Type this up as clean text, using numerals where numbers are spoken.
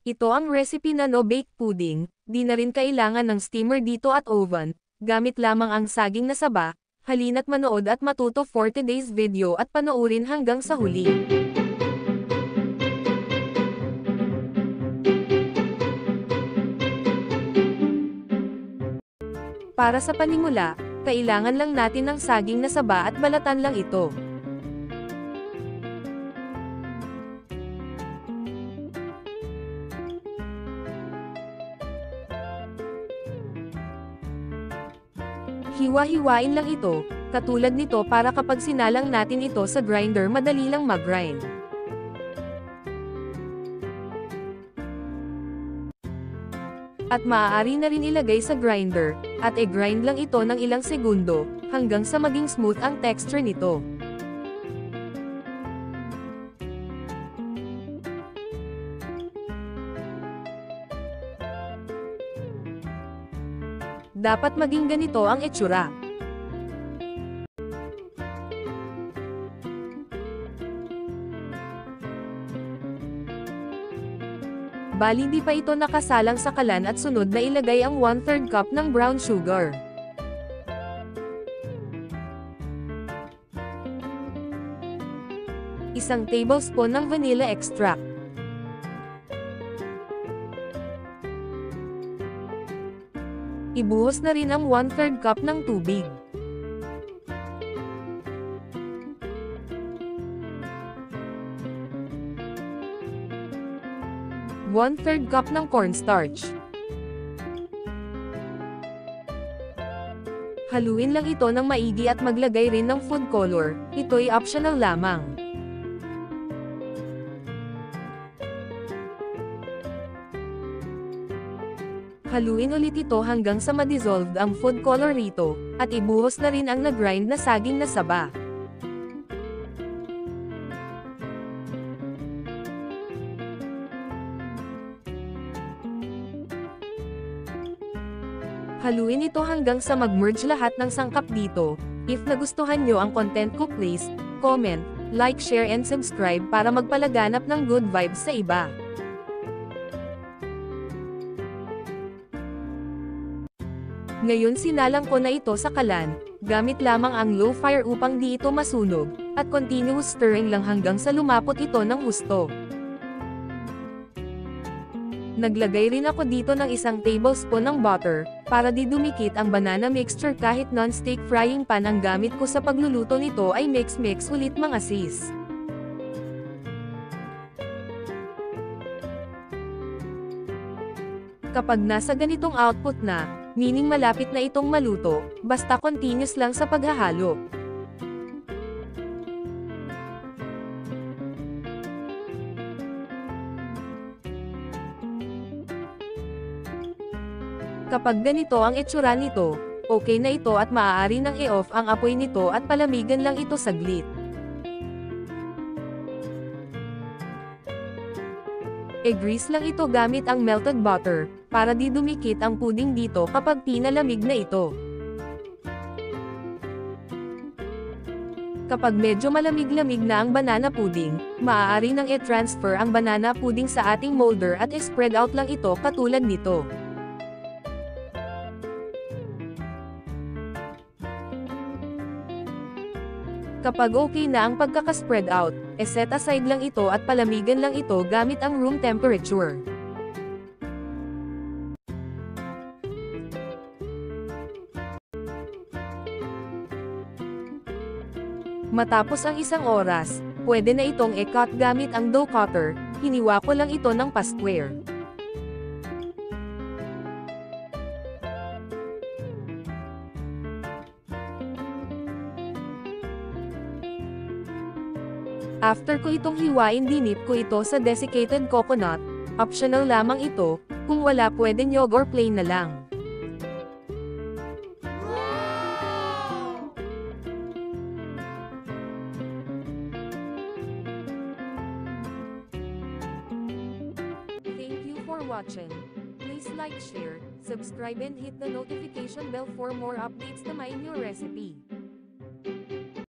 Ito ang recipe na no-bake pudding, di na rin kailangan ng steamer dito at oven, gamit lamang ang saging na saba. Halina't manood at matuto for today's video at panoorin hanggang sa huli. Para sa panimula, kailangan lang natin ng saging na saba at balatan lang ito. Hiwa-hiwain lang ito, katulad nito para kapag sinalang natin ito sa grinder madali lang mag-grind. At maaari na rin ilagay sa grinder, at i-grind lang ito ng ilang segundo, hanggang sa maging smooth ang texture nito. Dapat maging ganito ang itsura. Bali di pa ito nakasalang sa kalan at sunod na ilagay ang 1/3 cup ng brown sugar. Isang tablespoon ng vanilla extract. Ibuhos na rin ang 1/3 cup ng tubig. One-third cup ng cornstarch. Haluin lang ito ng maigi at maglagay rin ng food color, ito'y optional lamang. Haluin ulit ito hanggang sa ma-dissolve ang food color rito, at ibuhos na rin ang nag-grind na saging na saba. Haluin ito hanggang sa mag-merge lahat ng sangkap dito. If nagustuhan nyo ang content ko, please comment, like, share and subscribe para magpalaganap ng good vibes sa iba. Ngayon sinalang ko na ito sa kalan, gamit lamang ang low fire upang di ito masunog, at continuous stirring lang hanggang sa lumapot ito ng husto. Naglagay rin ako dito ng 1 tablespoon ng butter, para di dumikit ang banana mixture kahit non-stick frying pan ang gamit ko sa pagluluto nito ay mix ulit mga sis. Kapag nasa ganitong output na, meaning malapit na itong maluto, basta continuous lang sa paghahalo. Kapag ganito ang itsura nito, okay na ito at maaari nang i-off ang apoy nito at palamigan lang ito saglit. I-grease lang ito gamit ang melted butter, para di dumikit ang pudding dito kapag pinalamig na ito. Kapag medyo malamig-lamig na ang banana pudding, maaari nang i-transfer ang banana pudding sa ating molder at i-spread out lang ito katulad nito. Kapag okay na ang pagkaka-spread out, set aside lang ito at palamigan lang ito gamit ang room temperature. Matapos ang 1 oras, pwede na itong i-cut gamit ang dough cutter, hiniwa ko lang ito ng pa-square. After ko itong hiwain, dinip ko ito sa desiccated coconut, optional lamang ito, kung wala pwede nyog or plain na lang. Thank you for watching. Please like, share, subscribe and hit the notification bell for more updates to my new recipe.